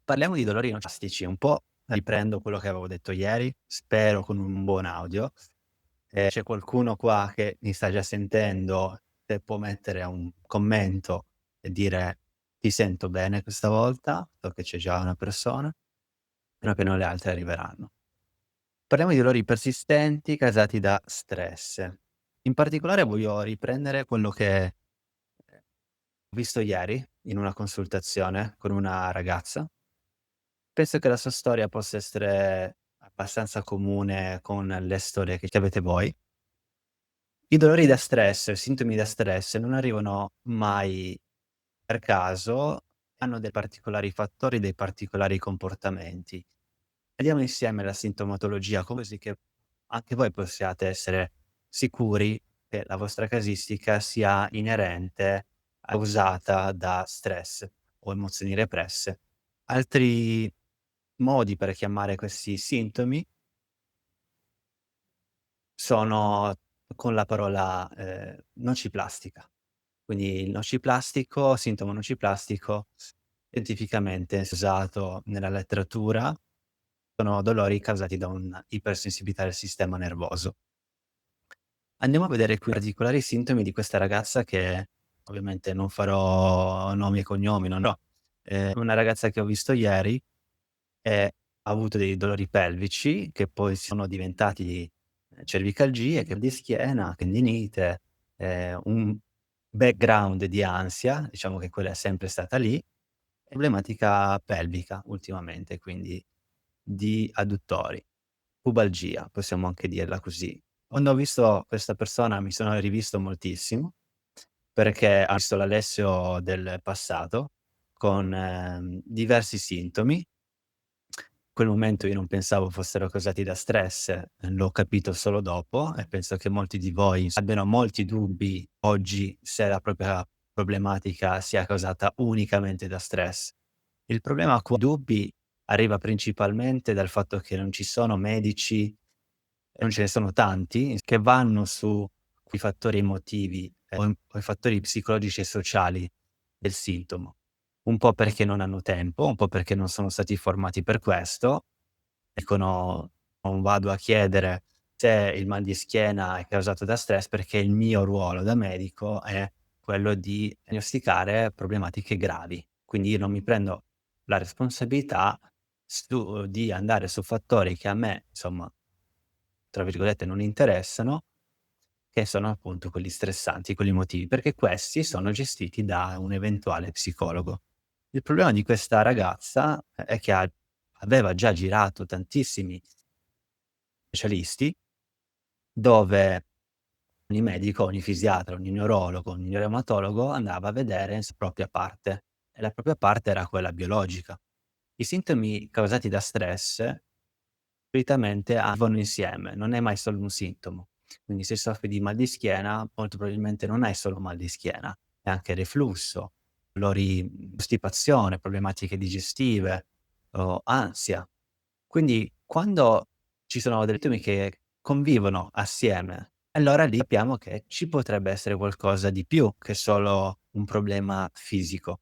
Parliamo di dolori non plastici, un po' riprendo quello che avevo detto ieri, spero con un buon audio. C'è qualcuno qua che mi sta già sentendo, se può mettere un commento e dire: "Ti sento bene questa volta", so che c'è già una persona, spero che non le altre arriveranno. Parliamo di dolori persistenti causati da stress. In particolare voglio riprendere quello che ho visto ieri in una consultazione con una ragazza. Penso che la sua storia possa essere abbastanza comune con le storie che avete voi. I dolori da stress, i sintomi da stress non arrivano mai per caso, hanno dei particolari fattori, dei particolari comportamenti. Vediamo insieme la sintomatologia, così che anche voi possiate essere sicuri che la vostra casistica sia inerente, causata da stress o emozioni represse. Altri modi per chiamare questi sintomi sono con la parola, nociplastica. Quindi il nociplastico, sintomo nociplastico, scientificamente usato nella letteratura, sono dolori causati da un'ipersensibilità del sistema nervoso. Andiamo a vedere qui i particolari sintomi di questa ragazza che ovviamente non farò nomi e cognomi, non ho una ragazza che ho visto ieri. Ha avuto dei dolori pelvici che poi sono diventati, cervicalgie, mal di schiena, tendinite, un background di ansia, diciamo che quella è sempre stata lì, problematica pelvica ultimamente, quindi di adduttori, pubalgia, possiamo anche dirla così. Quando ho visto questa persona mi sono rivisto moltissimo, perché ha visto l'Alessio del passato con, diversi sintomi. Quel momento io non pensavo fossero causati da stress, l'ho capito solo dopo e penso che molti di voi abbiano molti dubbi oggi se la propria problematica sia causata unicamente da stress. Il problema qua dubbi arriva principalmente dal fatto che non ci sono medici, e non ce ne sono tanti, che vanno su quei fattori emotivi, o i fattori psicologici e sociali del sintomo. Un po' perché non hanno tempo, un po' perché non sono stati formati per questo. Dicono: "Non vado a chiedere se il mal di schiena è causato da stress, perché il mio ruolo da medico è quello di diagnosticare problematiche gravi. Quindi io non mi prendo la responsabilità di andare su fattori che a me, insomma, tra virgolette, "non interessano", che sono appunto quelli stressanti, quelli emotivi, perché questi sono gestiti da un eventuale psicologo. Il problema di questa ragazza è che aveva già girato tantissimi specialisti, dove ogni medico, ogni fisiatra, ogni neurologo, ogni reumatologo andava a vedere s propria parte, e la propria parte era quella biologica. I sintomi causati da stress solitamente vanno insieme, non è mai solo un sintomo. Quindi se soffri di mal di schiena, molto probabilmente non hai solo mal di schiena, è anche reflusso, dolori, costipazione, problematiche digestive o ansia. Quindi quando ci sono dei sintomi che convivono assieme, allora lì capiamo che ci potrebbe essere qualcosa di più che solo un problema fisico.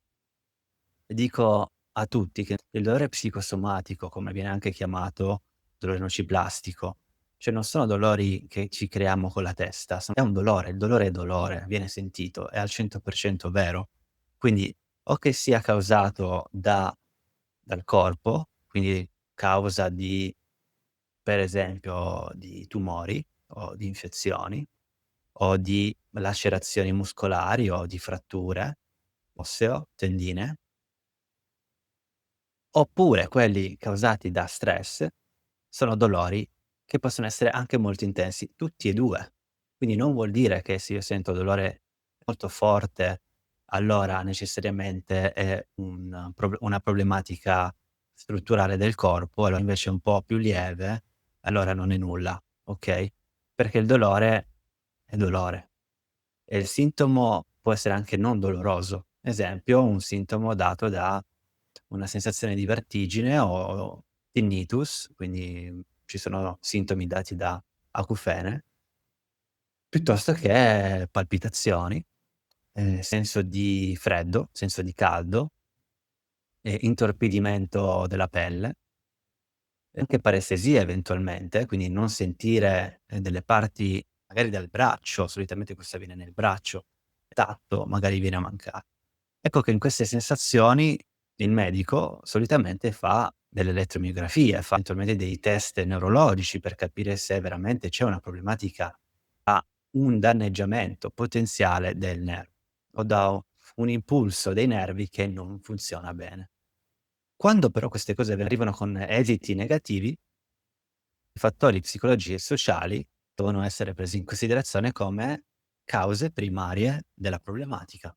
Dico a tutti che il dolore psicosomatico, come viene anche chiamato, dolore nociplastico, cioè non sono dolori che ci creiamo con la testa, è un dolore, il dolore è dolore, viene sentito, è al 100% vero. Quindi o che sia causato dal corpo, quindi causa di, per esempio, di tumori o di infezioni o di lacerazioni muscolari o di fratture osseo, tendine. Oppure quelli causati da stress sono dolori che possono essere anche molto intensi, tutti e 2. Quindi non vuol dire che se io sento dolore molto forte, allora necessariamente è una problematica strutturale del corpo, allora invece un po' più lieve, allora non è nulla, okay? Perché il dolore è dolore e il sintomo può essere anche non doloroso. Esempio, un sintomo dato da una sensazione di vertigine o tinnitus, quindi ci sono sintomi dati da acufene, piuttosto che palpitazioni, senso di freddo, senso di caldo intorpidimento della pelle, e anche parestesia eventualmente, quindi non sentire, delle parti magari del braccio, solitamente questo avviene nel braccio, tatto magari viene a mancare. Ecco che in queste sensazioni il medico solitamente fa delle elettromiografie, fa eventualmente dei test neurologici per capire se veramente c'è una problematica, a un danneggiamento potenziale del nervo o da un impulso dei nervi che non funziona bene. Quando però queste cose arrivano con esiti negativi, i fattori psicologici e sociali devono essere presi in considerazione come cause primarie della problematica.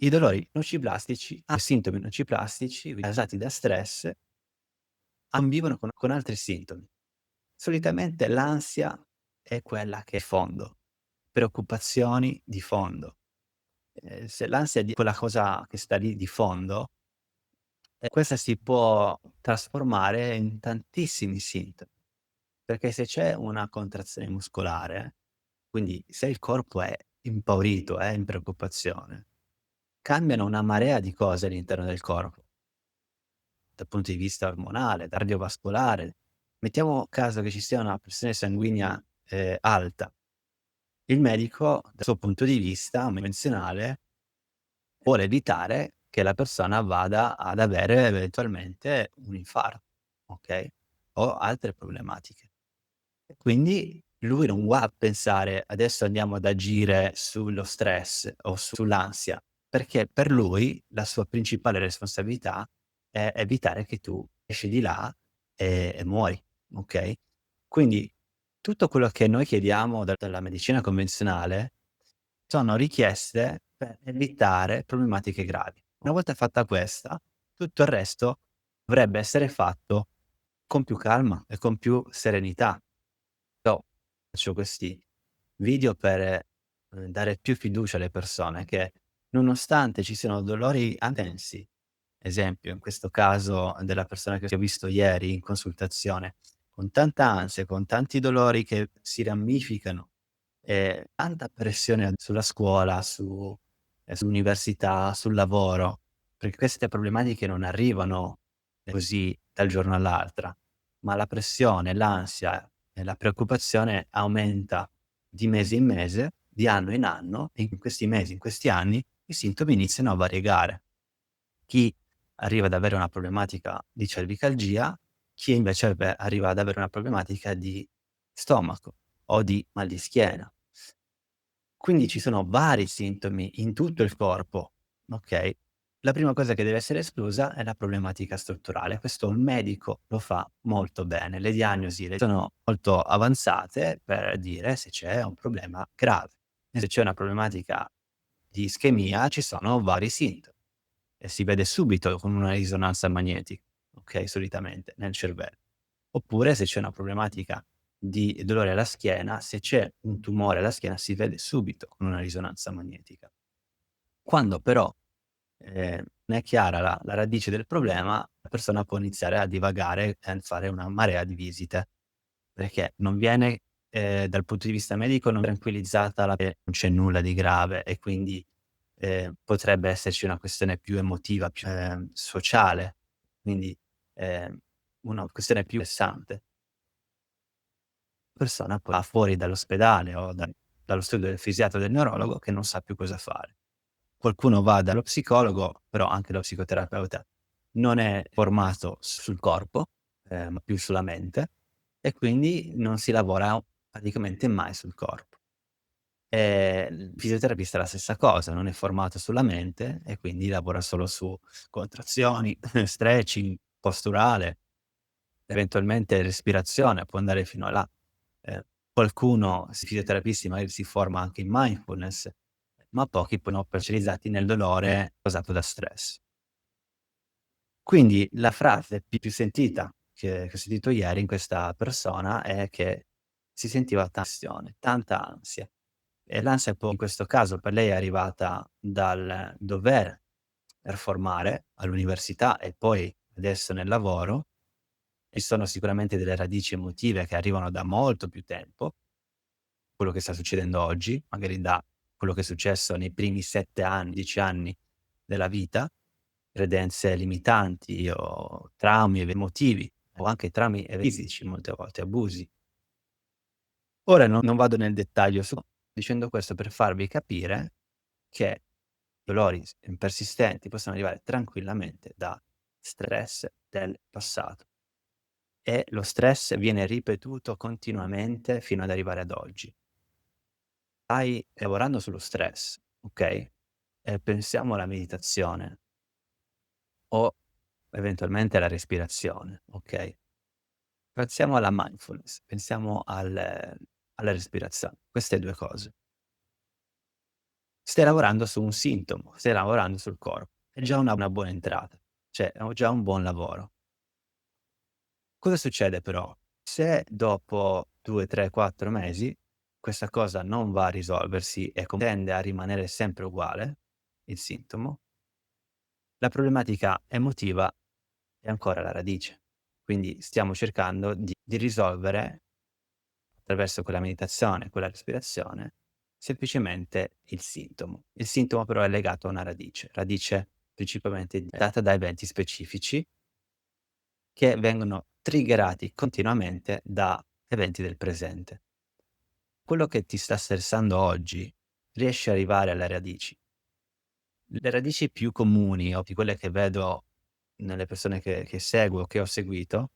I dolori nociplastici, sintomi nociplastici causati da stress convivono con altri sintomi. Solitamente l'ansia è quella che è fondo, preoccupazioni di fondo. Se l'ansia è di quella cosa che sta lì di fondo, questa si può trasformare in tantissimi sintomi, perché se c'è una contrazione muscolare, quindi se il corpo è impaurito, è in preoccupazione, cambiano una marea di cose all'interno del corpo. Dal punto di vista ormonale, cardiovascolare. Mettiamo caso che ci sia una pressione sanguigna, alta. Il medico, dal suo punto di vista convenzionale, vuole evitare che la persona vada ad avere eventualmente un infarto, okay, o altre problematiche. E quindi lui non va a pensare: "Adesso andiamo ad agire sullo stress o sull'ansia", perché per lui la sua principale responsabilità è evitare che tu esci di là e muori, okay? Quindi tutto quello che noi chiediamo dalla medicina convenzionale sono richieste per evitare problematiche gravi. Una volta fatta questa, tutto il resto dovrebbe essere fatto con più calma e con più serenità. Io faccio questi video per, dare più fiducia alle persone che, nonostante ci siano dolori intensi, esempio in questo caso della persona che ho visto ieri in consultazione, con tanta ansia, con tanti dolori che si ramificano, tanta pressione sulla scuola, sull'università, sul lavoro, perché queste problematiche non arrivano così dal giorno all'altra, ma la pressione, l'ansia e la preoccupazione aumenta di mese in mese, di anno in anno, e in questi mesi, in questi anni, i sintomi iniziano a variegare. Chi arriva ad avere una problematica di cervicalgia, chi invece arriva ad avere una problematica di stomaco o di mal di schiena. Quindi ci sono vari sintomi in tutto il corpo, okay? La prima cosa che deve essere esclusa è la problematica strutturale. Questo il medico lo fa molto bene. Le diagnosi sono molto avanzate per dire se c'è un problema grave. E se c'è una problematica di ischemia ci sono vari sintomi e si vede subito con una risonanza magnetica, okay, solitamente nel cervello. Oppure se c'è una problematica di dolore alla schiena, se c'è un tumore alla schiena si vede subito con una risonanza magnetica. Quando però, non è chiara la radice del problema, la persona può iniziare a divagare e fare una marea di visite, perché non viene, dal punto di vista medico non tranquillizzata che non c'è nulla di grave e quindi, potrebbe esserci una questione più emotiva, più, sociale, quindi, ehm, una questione più pressante. Persona poi va fuori dall'ospedale o dallo studio del fisiatra o del neurologo che non sa più cosa fare. Qualcuno va dallo psicologo, però anche lo psicoterapeuta non è formato sul corpo, ma più sulla mente e quindi non si lavora praticamente mai sul corpo. Il fisioterapista è la stessa cosa, non è formato sulla mente e quindi lavora solo su contrazioni, stretching, posturale, eventualmente respirazione, può andare fino a là. Qualcuno fisioterapisti magari si forma anche in mindfulness, ma pochi poi sono specializzati nel dolore causato da stress. Quindi la frase più sentita che ho sentito ieri in questa persona è che si sentiva tensione, tanta ansia. E l'ansia poi in questo caso per lei è arrivata dal dover performare all'università e poi adesso nel lavoro. Ci sono sicuramente delle radici emotive che arrivano da molto più tempo, quello che sta succedendo oggi, magari da quello che è successo nei primi 7 anni, 10 anni della vita, credenze limitanti o traumi emotivi o anche traumi fisici molte volte, abusi. Ora non vado nel dettaglio dicendo questo per farvi capire che dolori persistenti possono arrivare tranquillamente da stress del passato e lo stress viene ripetuto continuamente fino ad arrivare ad oggi. Stai lavorando sullo stress, okay, e pensiamo alla meditazione o eventualmente alla respirazione, okay. Pensiamo alla mindfulness, pensiamo alla respirazione, queste 2 cose. Stai lavorando su un sintomo, stai lavorando sul corpo. È già una buona entrata, cioè è già un buon lavoro. Cosa succede però? Se dopo 2, 3, 4 mesi questa cosa non va a risolversi e tende a rimanere sempre uguale, il sintomo, la problematica emotiva è ancora alla radice. Quindi stiamo cercando di risolvere attraverso quella meditazione, quella respirazione, semplicemente il sintomo. Il sintomo però è legato a una radice principalmente data da eventi specifici che vengono triggerati continuamente da eventi del presente. Quello che ti sta stressando oggi, riesci ad arrivare alle radici. Le radici più comuni o di quelle che vedo nelle persone che seguo, che ho seguito,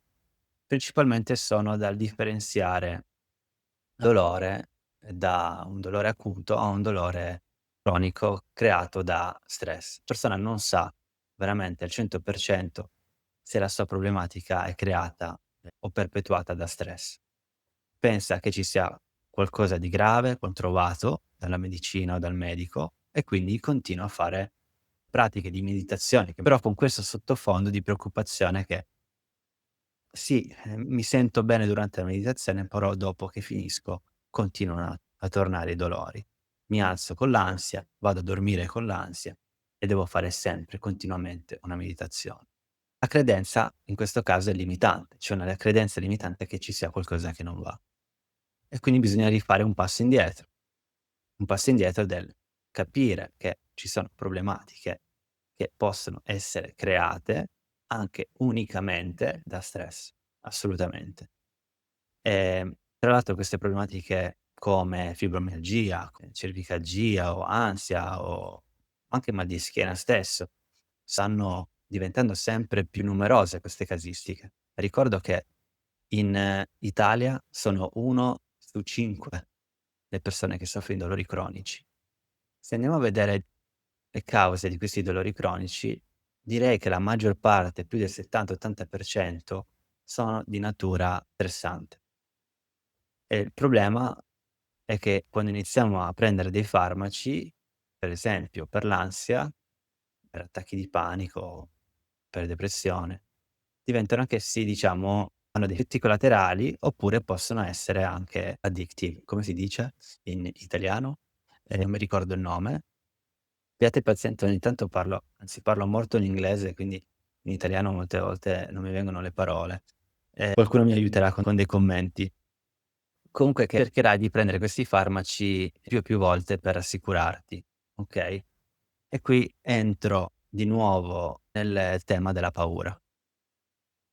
principalmente sono dal differenziare dolore da un dolore acuto a un dolore cronico creato da stress. La persona non sa veramente al 100% se la sua problematica è creata o perpetuata da stress. Pensa che ci sia qualcosa di grave, controllato dalla medicina o dal medico e quindi continua a fare pratiche di meditazione, che però con questo sottofondo di preoccupazione che sì, mi sento bene durante la meditazione, però dopo che finisco continuano a tornare i dolori. Mi alzo con l'ansia, vado a dormire con l'ansia e devo fare sempre, continuamente una meditazione. La credenza in questo caso è limitante, cioè una credenza limitante che ci sia qualcosa che non va. E quindi bisogna rifare un passo indietro del capire che ci sono problematiche che possono essere create anche unicamente da stress, assolutamente. Tra l'altro queste problematiche come fibromialgia, cervicalgia o ansia o anche mal di schiena stesso, stanno diventando sempre più numerose queste casistiche. Ricordo che in Italia sono 1 su 5 le persone che soffrono di dolori cronici. Se andiamo a vedere le cause di questi dolori cronici, direi che la maggior parte, più del 70-80% sono di natura stressante. E il problema è che quando iniziamo a prendere dei farmaci, per esempio per l'ansia, per attacchi di panico, per depressione, diventano anch'essi, diciamo, hanno dei effetti collaterali oppure possono essere anche addictive. Come si dice in italiano? Non mi ricordo il nome. Abbiate pazienza, ogni tanto parlo molto in inglese, quindi in italiano molte volte non mi vengono le parole. Qualcuno mi aiuterà con dei commenti. Comunque che cercherai di prendere questi farmaci più e più volte per rassicurarti, okay? E qui entro di nuovo nel tema della paura.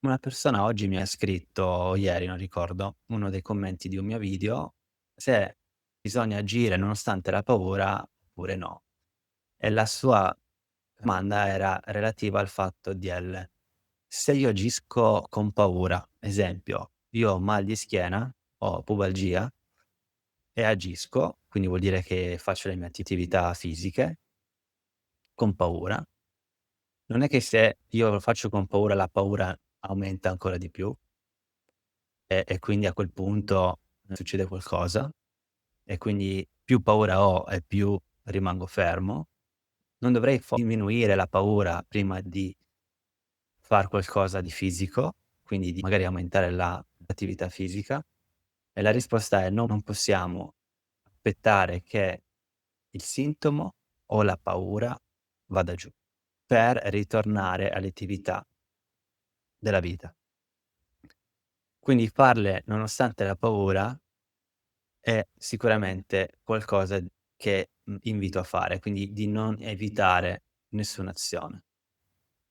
Una persona oggi mi ha scritto, o ieri non ricordo, uno dei commenti di un mio video, se bisogna agire nonostante la paura oppure no. E la sua domanda era relativa al fatto se io agisco con paura, esempio, io ho mal di schiena, ho pubalgia e agisco, quindi vuol dire che faccio le mie attività fisiche con paura. Non è che se io lo faccio con paura, la paura aumenta ancora di più e quindi a quel punto succede qualcosa e quindi più paura ho e più rimango fermo. Non dovrei diminuire la paura prima di far qualcosa di fisico, quindi di magari aumentare l'attività fisica? E la risposta è no, non possiamo aspettare che il sintomo o la paura vada giù per ritornare alle attività della vita. Quindi farle nonostante la paura è sicuramente qualcosa che, invito a fare, quindi di non evitare nessuna azione.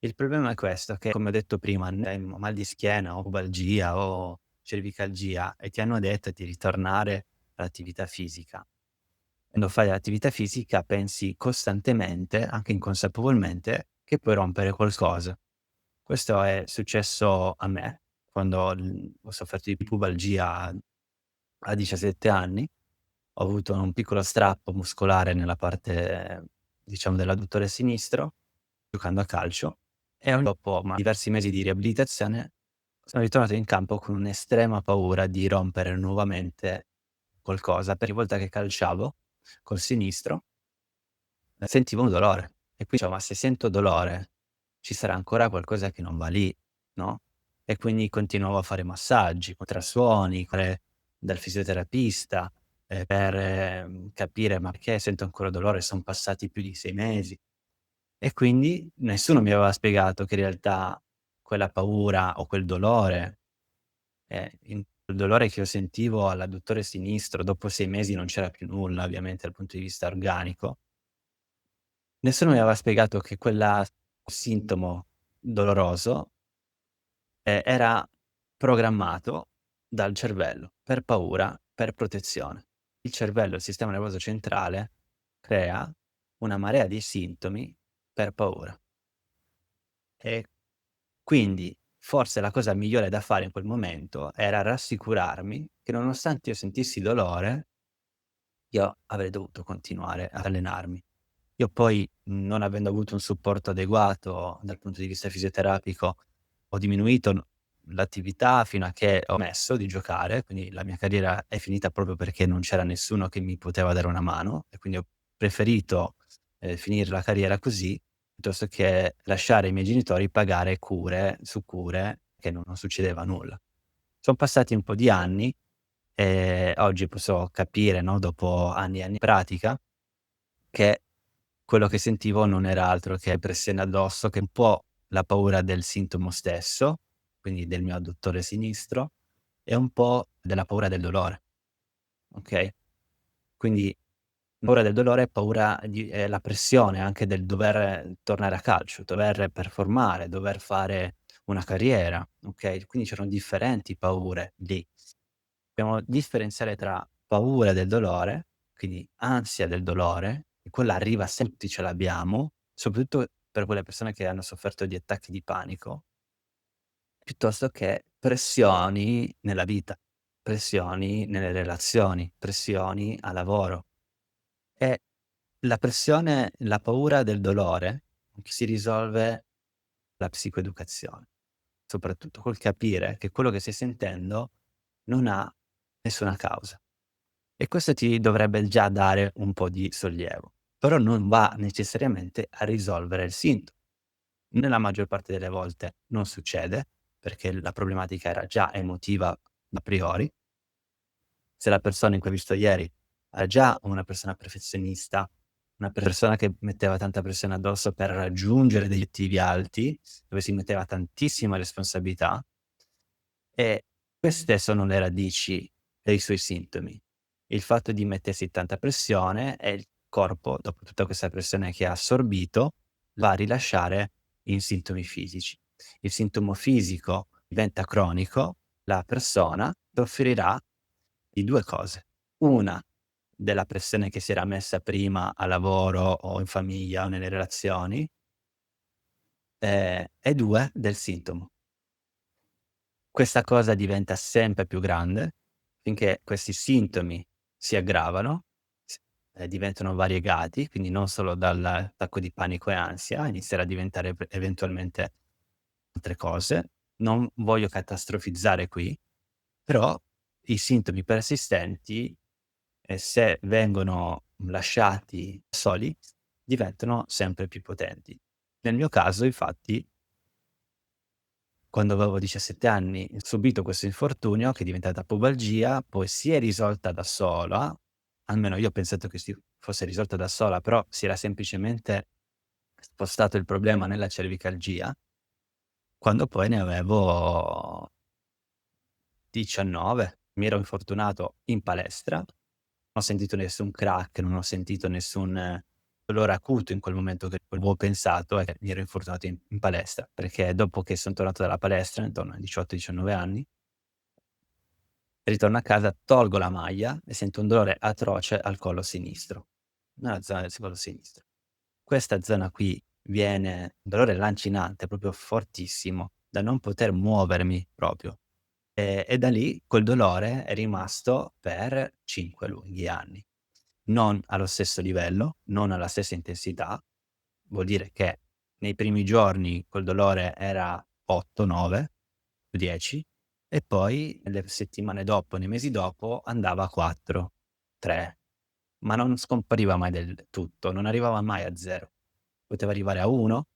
Il problema è questo, che come ho detto prima, hai mal di schiena o pubalgia o cervicalgia e ti hanno detto di ritornare all'attività fisica. Quando fai l'attività fisica pensi costantemente, anche inconsapevolmente, che puoi rompere qualcosa. Questo è successo a me quando ho sofferto di pubalgia a 17 anni. Ho avuto un piccolo strappo muscolare nella parte, diciamo, dell'adduttore sinistro, giocando a calcio e dopo diversi mesi di riabilitazione sono ritornato in campo con un'estrema paura di rompere nuovamente qualcosa. Per ogni volta che calciavo col sinistro, sentivo un dolore e qui dicevo: "Ma se sento dolore ci sarà ancora qualcosa che non va lì", no, e quindi continuavo a fare massaggi, ultrasuoni, fare dal fisioterapista, per, capire: "Ma perché sento ancora dolore? Son passati più di 6 mesi". E quindi nessuno mi aveva spiegato che in realtà quella paura o quel dolore, in quel dolore che io sentivo all'adduttore sinistro, dopo 6 mesi non c'era più nulla ovviamente dal punto di vista organico. Nessuno mi aveva spiegato che quella sintomo doloroso, era programmato dal cervello per paura, per protezione. Il cervello, il sistema nervoso centrale, crea una marea di sintomi per paura. E quindi forse la cosa migliore da fare in quel momento era rassicurarmi che nonostante io sentissi dolore, io avrei dovuto continuare ad allenarmi. Io poi, non avendo avuto un supporto adeguato dal punto di vista fisioterapico, ho diminuito l'attività fino a che ho smesso di giocare, quindi la mia carriera è finita proprio perché non c'era nessuno che mi poteva dare una mano e quindi ho preferito, finire la carriera così, piuttosto che lasciare i miei genitori pagare cure su cure che non succedeva nulla. Son passati un po' di anni e oggi posso capire, no, dopo anni e anni di pratica, che quello che sentivo non era altro che pressione addosso, che è un po' la paura del sintomo stesso, quindi del mio adduttore sinistro, e un po' della paura del dolore, okay? Quindi paura del dolore, paura di la pressione anche del dover tornare a calcio, dover performare, dover fare una carriera, okay? Quindi c'erano differenti paure lì. Dobbiamo differenziare tra paura del dolore, quindi ansia del dolore, e quella arriva se tutti ce l'abbiamo, soprattutto per quelle persone che hanno sofferto di attacchi di panico, piuttosto che pressioni nella vita, pressioni nelle relazioni, pressioni a lavoro. E la paura del dolore si risolve la psicoeducazione, soprattutto col capire che quello che stai sentendo non ha nessuna causa. E questo ti dovrebbe già dare un po' di sollievo, però non va necessariamente a risolvere il sintomo. Nella maggior parte delle volte non succede, perché la problematica era già emotiva a priori. Se la persona in cui hai visto ieri era già una persona perfezionista, una persona che metteva tanta pressione addosso per raggiungere degli obiettivi alti, dove si metteva tantissima responsabilità, e queste sono le radici dei suoi sintomi. Il fatto di mettersi tanta pressione e il corpo, dopo tutta questa pressione che ha assorbito, va a rilasciare in sintomi fisici. Il sintomo fisico diventa cronico, la persona soffrirà di 2 cose: una, della pressione che si era messa prima a lavoro o in famiglia o nelle relazioni, e 2, del sintomo. Questa cosa diventa sempre più grande finché questi sintomi si aggravano, diventano variegati, quindi non solo dall'attacco di panico e ansia, inizierà a diventare eventualmente altre cose. Non voglio catastrofizzare qui, però i sintomi persistenti, se vengono lasciati soli, diventano sempre più potenti. Nel mio caso infatti quando avevo 17 anni, ho subito questo infortunio che è diventata pubalgia, poi si è risolta da sola, almeno io ho pensato che si fosse risolta da sola, però si era semplicemente spostato il problema nella cervicalgia, quando poi ne avevo 19. Mi ero infortunato in palestra, non ho sentito nessun crack, non ho sentito nessun dolore acuto in quel momento che avevo pensato è che mi ero infortunato in palestra, perché dopo che son tornato dalla palestra, intorno ai 18, 19 anni, ritorno a casa, tolgo la maglia e sento un dolore atroce al collo sinistro, nella zona del collo sinistro. Questa zona qui viene un dolore lancinante, proprio fortissimo, da non poter muovermi proprio. E da lì quel dolore è rimasto per 5 lunghi anni. Non allo stesso livello, non alla stessa intensità, vuol dire che nei primi giorni quel dolore era 8, 9 su 10 e poi nelle settimane dopo, nei mesi dopo andava a 4, 3, ma non scompariva mai del tutto, non arrivava mai a 0. Poteva arrivare a 1,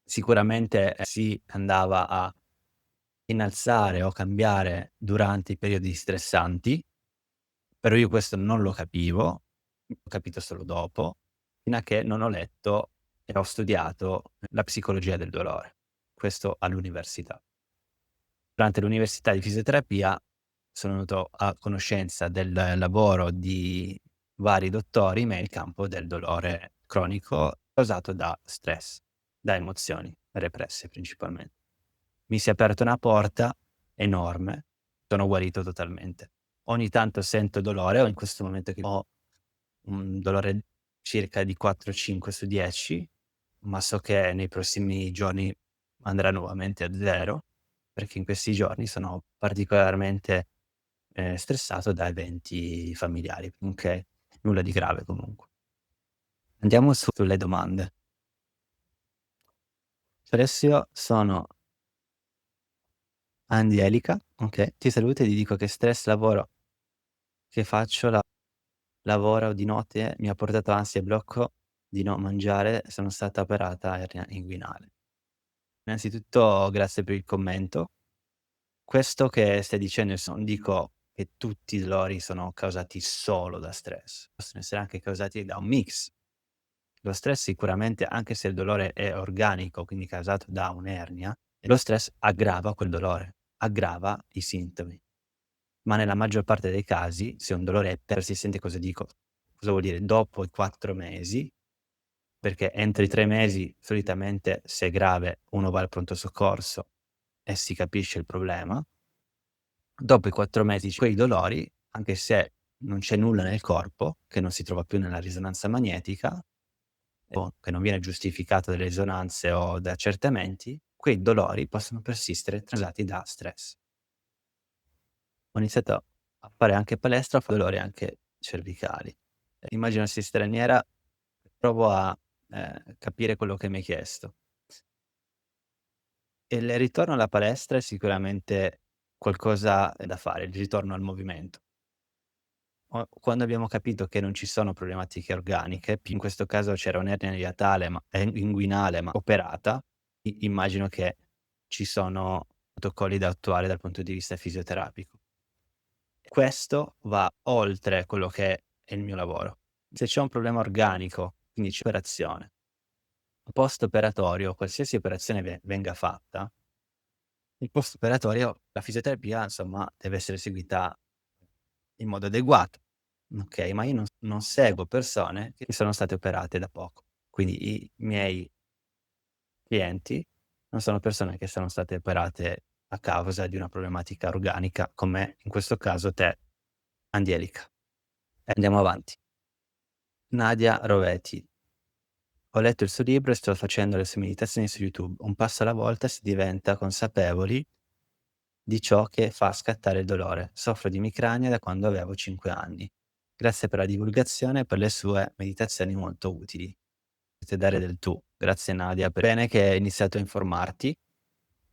sicuramente, si andava a innalzare o cambiare durante i periodi stressanti, però io questo non lo capivo, l'ho capito solo dopo, fino a che non ho letto e ho studiato la psicologia del dolore, questo all'università. Durante l'università di fisioterapia sono venuto a conoscenza del lavoro di vari dottori nel campo del dolore cronico causato da stress, da emozioni represse principalmente. Mi si è aperta una porta enorme, sono guarito totalmente. Ogni tanto sento dolore, o in questo momento che ho un dolore circa di 4, 5 su 10, ma so che nei prossimi giorni andrà nuovamente a 0, perché in questi giorni sono particolarmente, stressato da eventi familiari, okay, nulla di grave comunque. Andiamo sulle domande. Adesso sono Angelica, okay, ti saluto e ti dico che stress lavoro che faccio lavoro di notte mi ha portato ansia e blocco di non mangiare, sono stata operata a ernia inguinale. Innanzitutto grazie per il commento. Questo che stai dicendo adesso non dico che tutti i dolori sono causati solo da stress, possono essere anche causati da un mix. Lo stress sicuramente, anche se il dolore è organico, quindi causato da un'ernia, lo stress aggrava quel dolore, aggrava i sintomi. Ma nella maggior parte dei casi, se un dolore è persistente, cosa vuol dire? Dopo i 4 mesi, perché entro i 3 mesi solitamente, se è grave, uno va al pronto soccorso e si capisce il problema. Dopo i 4 mesi quei dolori, anche se non c'è nulla nel corpo, che non si trova più nella risonanza magnetica, o che non viene giustificato dalle risonanze o da accertamenti, quei dolori possono persistere causati da stress. Ho iniziato a fare anche palestra, ho dolori anche cervicali. Immagino sei straniera, provo a, capire quello che mi hai chiesto. Il ritorno alla palestra è sicuramente qualcosa da fare, il ritorno al movimento. Quando abbiamo capito che non ci sono problematiche organiche, in questo caso c'era un'ernia iatale inguinale, ma operata, immagino che ci sono protocolli da attuare dal punto di vista fisioterapico. Questo va oltre quello che è il mio lavoro. Se c'è un problema organico, quindi c'è operazione, post operatorio, qualsiasi operazione venga fatta, il post operatorio, la fisioterapia insomma deve essere seguita in modo adeguato, okay, ma io non seguo persone che sono state operate da poco. Quindi i miei clienti non sono persone che sono state operate a causa di una problematica organica, come in questo caso te, Angelica. Andiamo avanti. Nadia Roveti: "Ho letto il suo libro e sto facendo le sue meditazioni su YouTube. Un passo alla volta si diventa consapevoli di ciò che fa scattare il dolore. Soffro di emicrania da quando avevo 5 anni. Grazie per la divulgazione e per le sue meditazioni molto utili." Potete dare del tu. Grazie Nadia, bene che hai iniziato a informarti.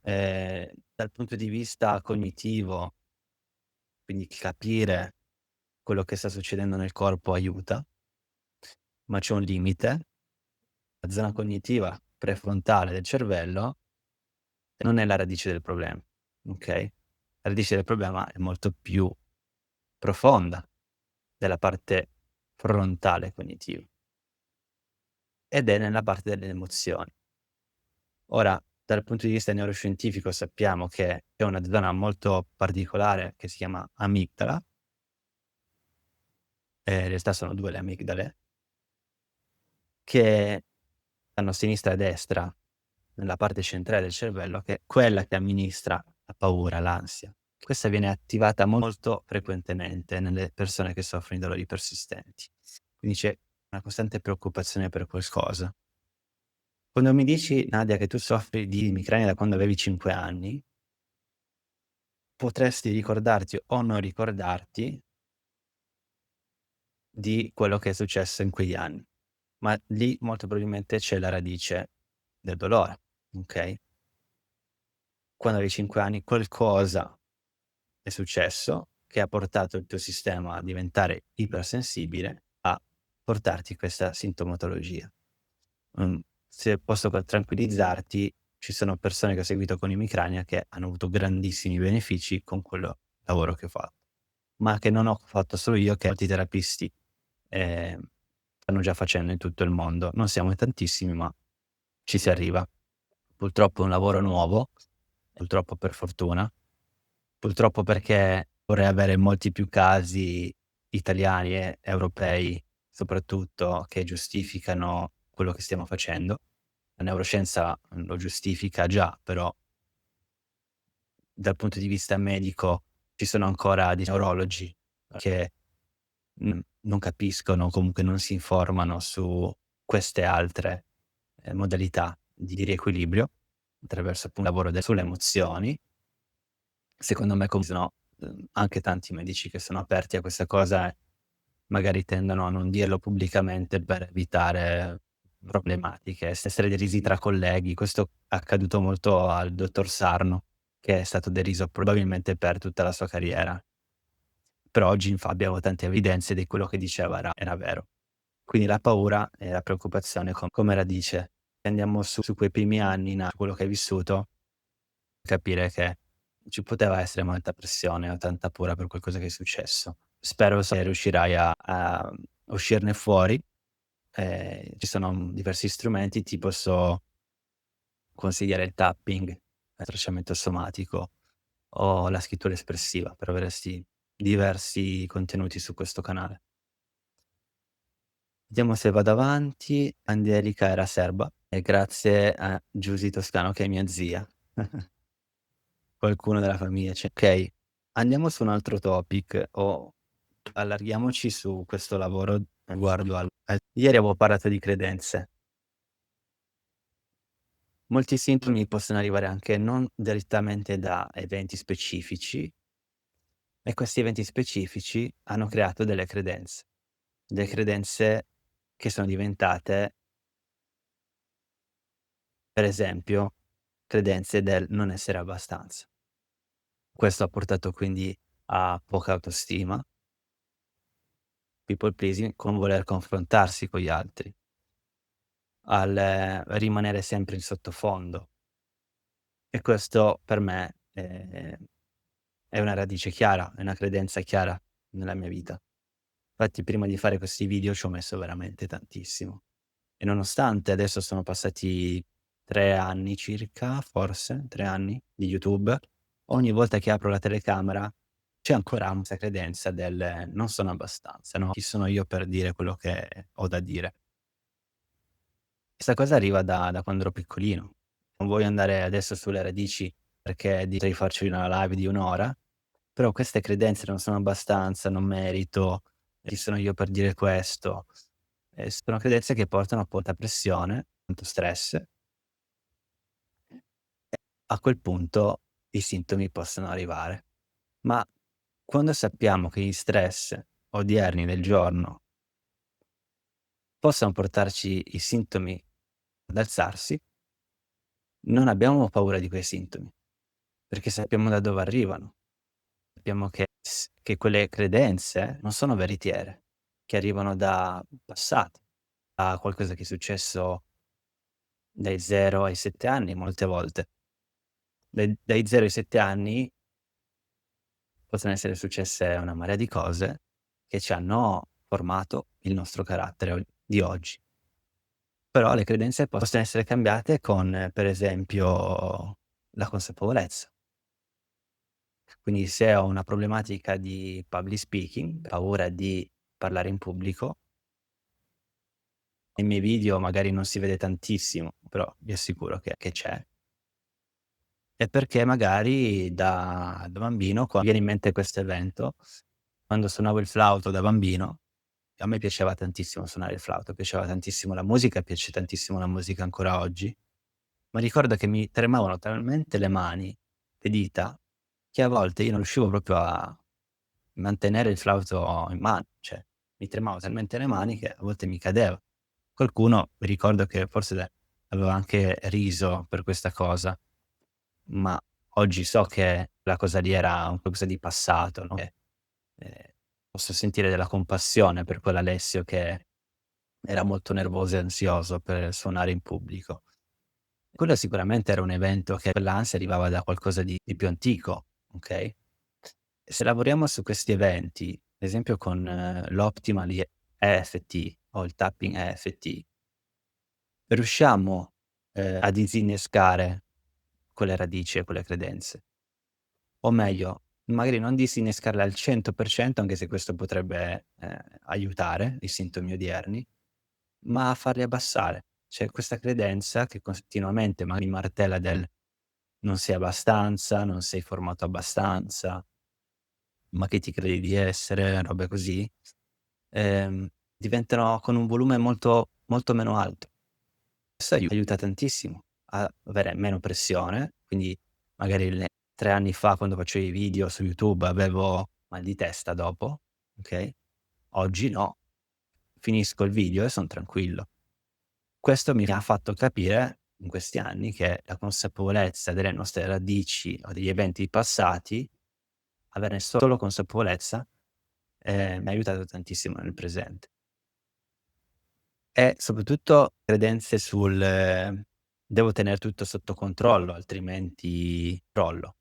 Dal punto di vista cognitivo, quindi capire quello che sta succedendo nel corpo aiuta, ma c'è un limite. La zona cognitiva prefrontale del cervello non è la radice del problema, okay? La radice del problema è molto più profonda della parte frontale cognitiva ed è nella parte delle emozioni. Ora, dal punto di vista neuroscientifico sappiamo che c'è una zona molto particolare che si chiama amigdala, in realtà sono 2 le amigdale, che stanno a sinistra e a destra, nella parte centrale del cervello, che è quella che amministra la paura, l'ansia. Questa viene attivata molto frequentemente nelle persone che soffrono di dolori persistenti. Quindi c'è una costante preoccupazione per qualcosa. Quando mi dici, Nadia, che tu soffri di emicrania da quando avevi 5 anni, potresti ricordarti o non ricordarti di quello che è successo in quegli anni, ma lì molto probabilmente c'è la radice del dolore, okay? Quando avevi 5 anni qualcosa è successo che ha portato il tuo sistema a diventare ipersensibile, a portarti questa sintomatologia. Se posso tranquillizzarti, ci sono persone che ho seguito con emicrania che hanno avuto grandissimi benefici con quello lavoro che ho fatto, ma che non ho fatto solo io, che molti terapisti, ehm, stanno già facendo in tutto il mondo. Non siamo in tantissimi, ma ci si arriva. Purtroppo è un lavoro nuovo, purtroppo per fortuna, purtroppo perché vorrei avere molti più casi italiani e europei soprattutto, che giustificano quello che stiamo facendo. La neuroscienza, lo giustifica già, però dal punto di vista medico ci sono ancora dei neurologi che, non capiscono, comunque non si informano su queste altre, modalità di riequilibrio, attraverso appunto il lavoro sulle emozioni. Secondo me sono, anche tanti medici che sono aperti a questa cosa e magari tendono a non dirlo pubblicamente per evitare problematiche, essere derisi tra colleghi. Questo è accaduto molto al dottor Sarno, che è stato deriso probabilmente per tutta la sua carriera. Però oggi abbiamo tante evidenze di quello che diceva era vero. Quindi la paura e la preoccupazione come radice. Se andiamo su quei primi anni, su quello che hai vissuto, capire che ci poteva essere molta pressione o tanta paura per qualcosa che è successo. Spero riuscirai a uscirne fuori. Ci sono, diversi strumenti, ti posso consigliare il tapping, il tracciamento somatico o la scrittura espressiva, però avresti diversi contenuti su questo canale. Vediamo se vado avanti. Angelica era serba e grazie a Giusy Toscano che è mia zia. Qualcuno della famiglia c'è. Okay, andiamo su un altro topic o allarghiamoci su questo lavoro riguardo ieri avevo parlato di credenze. Molti sintomi possono arrivare anche non direttamente da eventi specifici e questi eventi specifici hanno creato delle credenze che sono diventate, per esempio, credenze del non essere abbastanza. Questo ha portato quindi a poca autostima, people pleasing, con voler confrontarsi con gli altri, al rimanere sempre in sottofondo e questo per me, è una radice chiara, è una credenza chiara nella mia vita. Infatti prima di fare questi video ci ho messo veramente tantissimo e nonostante adesso sono passati 3 anni circa, forse 3 anni di YouTube, ogni volta che apro la telecamera c'è ancora questa credenza del: "Non sono abbastanza, no, chi sono io per dire quello che ho da dire?" Questa cosa arriva da quando ero piccolino. Non voglio andare adesso sulle radici perché potrei farci una live di 1 ora, però queste credenze non sono abbastanza, non merito, chi sono io per dire questo, sono credenze che portano a molta pressione, tanto stress, e a quel punto i sintomi possono arrivare. Ma quando sappiamo che gli stress odierni del giorno possono portarci i sintomi ad alzarsi, non abbiamo paura di quei sintomi, perché sappiamo da dove arrivano. Sappiamo che quelle credenze non sono veritiere, che arrivano da passato, da qualcosa che è successo dai 0 ai 7 anni molte volte. Dai 0 ai 7 anni possono essere successe una marea di cose che ci hanno formato il nostro carattere di oggi. Però le credenze possono essere cambiate con, per esempio, la consapevolezza. Quindi se ho una problematica di public speaking, paura di parlare in pubblico, nei miei video magari non si vede tantissimo, però vi assicuro che c'è. È perché magari da bambino mi viene in mente questo evento, quando suonavo il flauto da bambino, a me piaceva tantissimo suonare il flauto, piaceva tantissimo la musica, piace tantissimo la musica ancora oggi, ma ricordo che mi tremavano talmente le mani, le dita, che a volte io non riuscivo proprio a mantenere il flauto in mano, cioè mi tremavano talmente le mani che a volte mi cadeva. Qualcuno mi ricordo che forse aveva anche riso per questa cosa, ma oggi so che la cosa lì era un qualcosa di passato, no, ehm, posso sentire della compassione per quell'Alessio che era molto nervoso e ansioso per suonare in pubblico. Quello sicuramente era un evento che quell'ansia arrivava da qualcosa di più antico, okay? Se lavoriamo su questi eventi, ad esempio con l'Optimal EFT o il Tapping EFT, riusciamo, a disinnescare quelle radici e quelle credenze. O meglio, magari non disinnescarle al 100%, anche se questo potrebbe, aiutare i sintomi odierni, ma farli abbassare. C'è questa credenza che continuamente magari martella del: "Non sei abbastanza, non sei formato abbastanza, ma chi ti credi di essere?" Robe così, ehm, diventano con un volume molto meno alto. Questo aiuta tantissimo a avere meno pressione, quindi magari 3 anni fa quando facevo i video su YouTube avevo mal di testa dopo, okay, oggi no, finisco il video e son tranquillo. Questo mi ha fatto capire in questi anni che la consapevolezza delle nostre radici o degli eventi passati, averne solo consapevolezza, mi ha aiutato tantissimo nel presente. E soprattutto credenze sul devo tener tutto sotto controllo, altrimenti crollo,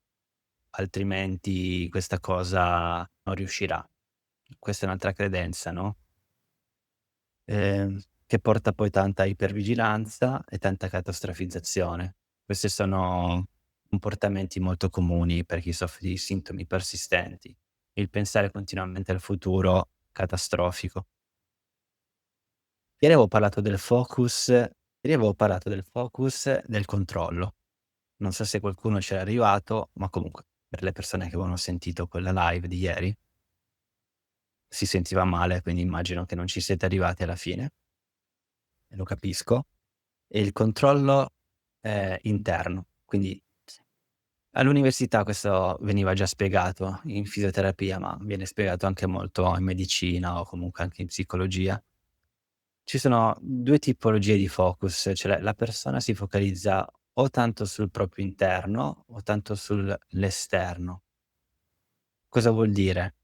altrimenti questa cosa non riuscirà. Questa è un'altra credenza, no, che porta poi tanta ipervigilanza e tanta catastrofizzazione. Questi sono comportamenti molto comuni per chi soffre di sintomi persistenti. Il pensare continuamente al futuro catastrofico. Ieri avevo parlato del focus del controllo. Non so se qualcuno c'era arrivato, ma comunque per le persone che avevano sentito quella live di ieri, si sentiva male, quindi immagino che non ci siete arrivati alla fine, e lo capisco. E il controllo, interno, quindi all'università questo veniva già spiegato in fisioterapia, ma viene spiegato anche molto in medicina o comunque anche in psicologia. Ci sono 2 tipologie di focus, cioè la persona si focalizza o tanto sul proprio interno o tanto sull'esterno. Cosa vuol dire?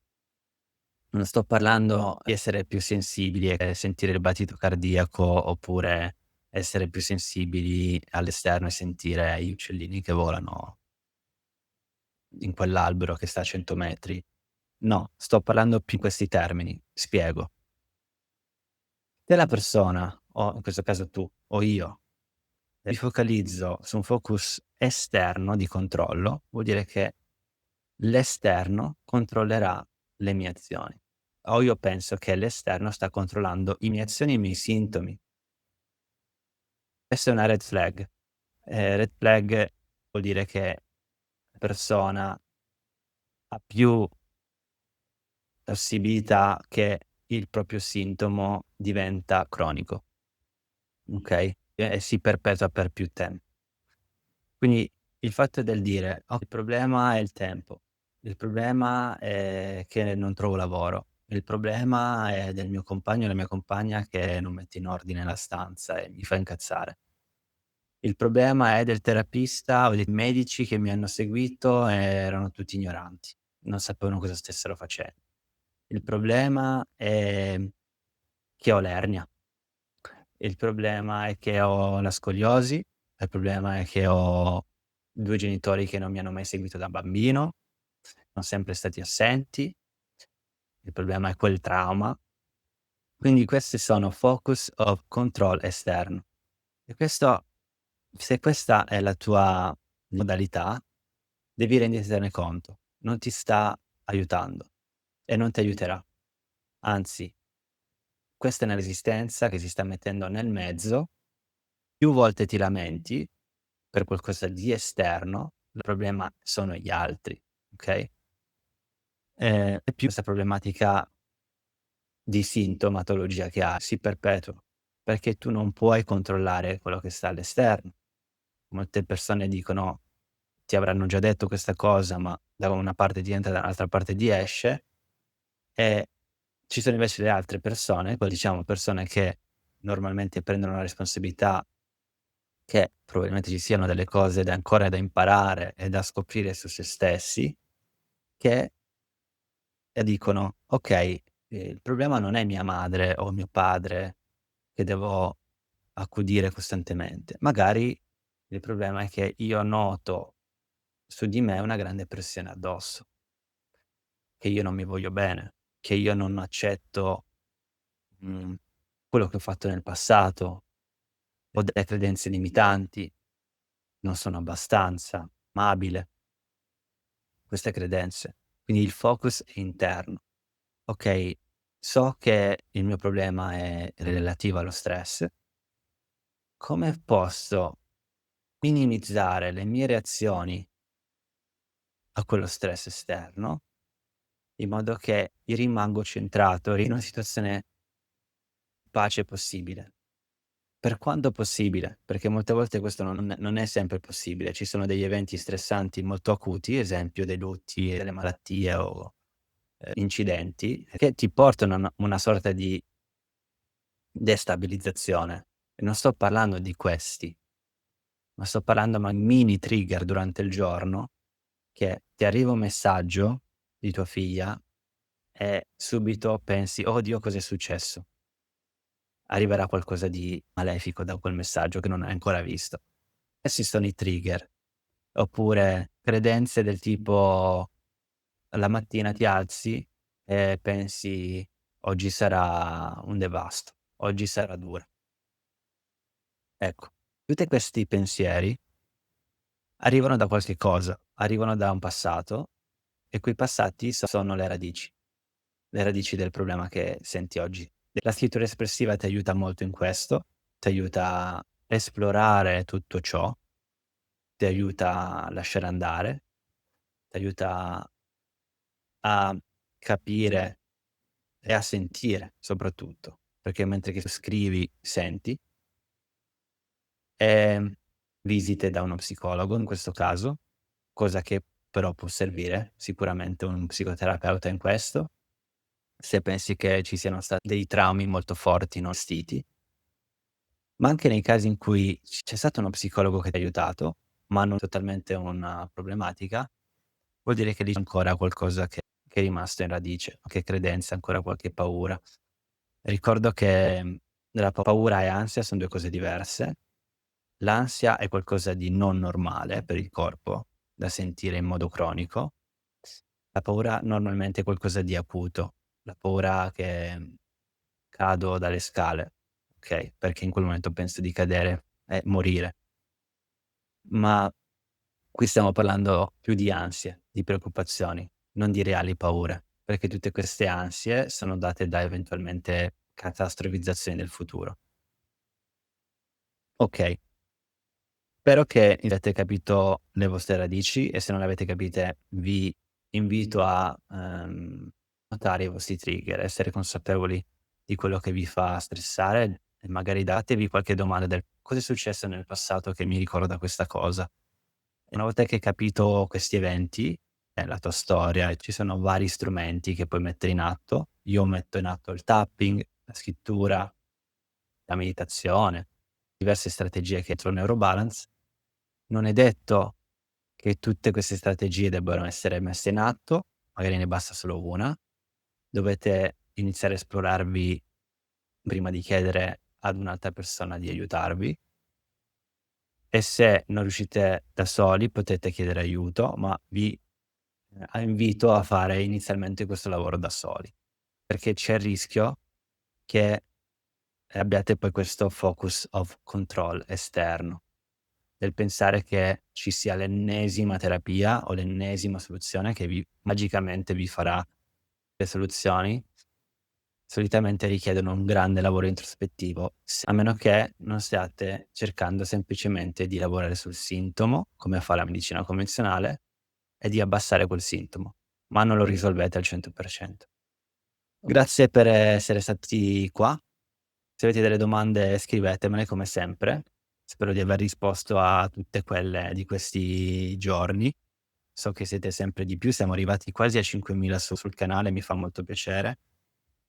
Non sto parlando di essere più sensibili e sentire il battito cardiaco, oppure essere più sensibili all'esterno e sentire gli uccellini che volano in quell'albero che sta a 100 metri. No, sto parlando più in questi termini. Spiego: se la persona, o in questo caso tu o io, mi focalizzo su un focus esterno di controllo, vuol dire che l'esterno controllerà le mie azioni. O io penso che l'esterno sta controllando i miei azioni e i miei sintomi. Questa è una red flag. Red flag vuol dire che la persona ha più possibilità che il proprio sintomo diventa cronico, okay, e si perpetua per più tempo. Quindi il fatto del dire: "Oh, il problema è il tempo, il problema è che non trovo lavoro, il problema è del mio compagno o la mia compagna che non mette in ordine la stanza e mi fa incazzare. Il problema è del terapista o dei medici che mi hanno seguito e erano tutti ignoranti, non sapevano cosa stessero facendo. Il problema è che ho l'ernia, il problema è che ho la scoliosi, il problema è che ho 2 genitori che non mi hanno mai seguito da bambino, son sempre stati assenti, il problema è quel trauma." Quindi questi sono focus of control esterno. E questo, se questa è la tua modalità, devi rendertene conto. Non ti sta aiutando e non ti aiuterà. Anzi, questa è una resistenza che si sta mettendo nel mezzo, più volte ti lamenti per qualcosa di esterno, il problema sono gli altri, okay, e più questa problematica di sintomatologia che hai si perpetua, perché tu non puoi controllare quello che sta all'esterno. Molte persone dicono: "Ti avranno già detto questa cosa", ma da una parte ti entra, dall'altra parte ti esce, e ci sono invece le altre persone, poi diciamo persone che normalmente prendono la responsabilità che probabilmente ci siano delle cose da ancora da imparare e da scoprire su se stessi, che dicono: "Okay, il problema non è mia madre o mio padre che devo accudire costantemente. Magari il problema è che io noto su di me una grande pressione addosso, che io non mi voglio bene, che io non accetto, mhmm, quello che ho fatto nel passato, ho delle credenze limitanti, non sono abbastanza amabile", queste credenze. Quindi il focus è interno. Okay, so che il mio problema è relativo allo stress, come posso minimizzare le mie reazioni a quello stress esterno, in modo che io rimango centrato in una situazione pace possibile. Per quanto possibile, perché molte volte questo non è sempre possibile. Ci sono degli eventi stressanti molto acuti, esempio dei lutti, delle malattie o, incidenti, che ti portano a una sorta di destabilizzazione. E non sto parlando di questi, ma sto parlando mini trigger durante il giorno, che ti arriva un messaggio di tua figlia e subito pensi: "Oh Dio, cos'è successo?" Arriverà qualcosa di malefico da quel messaggio che non hai ancora visto. Questi sono i trigger. Oppure credenze del tipo: la mattina ti alzi e pensi: "Oggi sarà un devasto, oggi sarà dura." Ecco, tutti questi pensieri arrivano da qualche cosa, arrivano da un passato e quei passati sono le radici del problema che senti oggi. La scrittura espressiva ti aiuta molto in questo, ti aiuta a esplorare tutto ciò, ti aiuta a lasciare andare, ti aiuta a capire e a sentire soprattutto, perché mentre che scrivi senti. Ehm, Visite da uno psicologo in questo caso, cosa che però può servire sicuramente un psicoterapeuta in questo, se pensi che ci siano stati dei traumi molto forti non gestiti, ma anche nei casi in cui c'è stato uno psicologo che ti ha aiutato, ma non totalmente una problematica, vuol dire che lì c'è ancora qualcosa che è rimasto in radice, qualche credenza, ancora qualche paura. Ricordo che, la paura e ansia son 2 cose diverse. L'ansia è qualcosa di non normale per il corpo, da sentire in modo cronico. La paura normalmente è qualcosa di acuto, la paura che, cado dalle scale, okay, perché in quel momento penso di cadere e morire. Ma qui stiamo parlando più di ansie, di preoccupazioni, non di reali paure, perché tutte queste ansie sono date da eventualmente catastrofizzazioni del futuro. Okay. Spero che abbiate capito le vostre radici e se non le avete capite vi invito a, notare i vostri trigger, essere consapevoli di quello che vi fa stressare e magari datevi qualche domanda del: "Cos'è successo nel passato che mi ricorda questa cosa?" E una volta che hai capito questi eventi, la tua storia, ci sono vari strumenti che puoi mettere in atto. Io metto in atto il tapping, la scrittura, la meditazione, diverse strategie che entro Neurobalance. Non è detto che tutte queste strategie debbano essere messe in atto, magari ne basta solo una. Dovete iniziare a esplorarvi prima di chiedere ad un'altra persona di aiutarvi e se non riuscite da soli potete chiedere aiuto, ma vi, invito a fare inizialmente questo lavoro da soli, perché c'è il rischio che abbiate poi questo focus of control esterno. Del pensare che ci sia l'ennesima terapia o l'ennesima soluzione che vi magicamente vi farà le soluzioni solitamente richiedono un grande lavoro introspettivo, a meno che non stiate cercando semplicemente di lavorare sul sintomo, come fa la medicina convenzionale, e di abbassare quel sintomo, ma non lo risolvete al 100%. Grazie per essere stati qua. Se avete delle domande scrivetemele come sempre. Spero di aver risposto a tutte quelle di questi giorni. So che siete sempre di più, siamo arrivati quasi a 5.000 sul canale, mi fa molto piacere.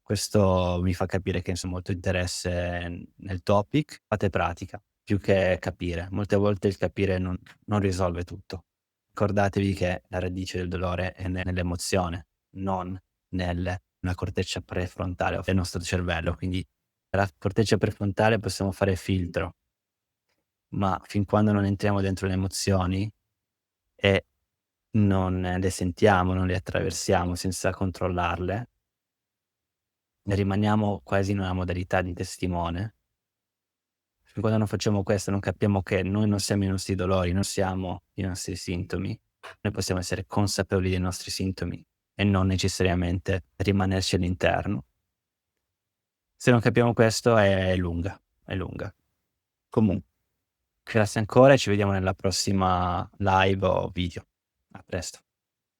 Questo mi fa capire che c'è molto interesse nel topic. Fate pratica, più che capire. Molte volte il capire non risolve tutto. Ricordatevi che la radice del dolore è nell'emozione, non nella corteccia prefrontale del nostro cervello. Quindi la corteccia prefrontale possiamo fare filtro, ma fin quando non entriamo dentro le emozioni e non le sentiamo, non le attraversiamo senza controllarle, rimaniamo quasi in una modalità di testimone. Fin quando non facciamo questo, non capiamo che noi non siamo i nostri dolori, non siamo i nostri sintomi. Noi possiamo essere consapevoli dei nostri sintomi e non necessariamente rimanerci all'interno. Se non capiamo questo è lunga, è lunga. Comunque, grazie ancora e ci vediamo nella prossima live o video. A presto.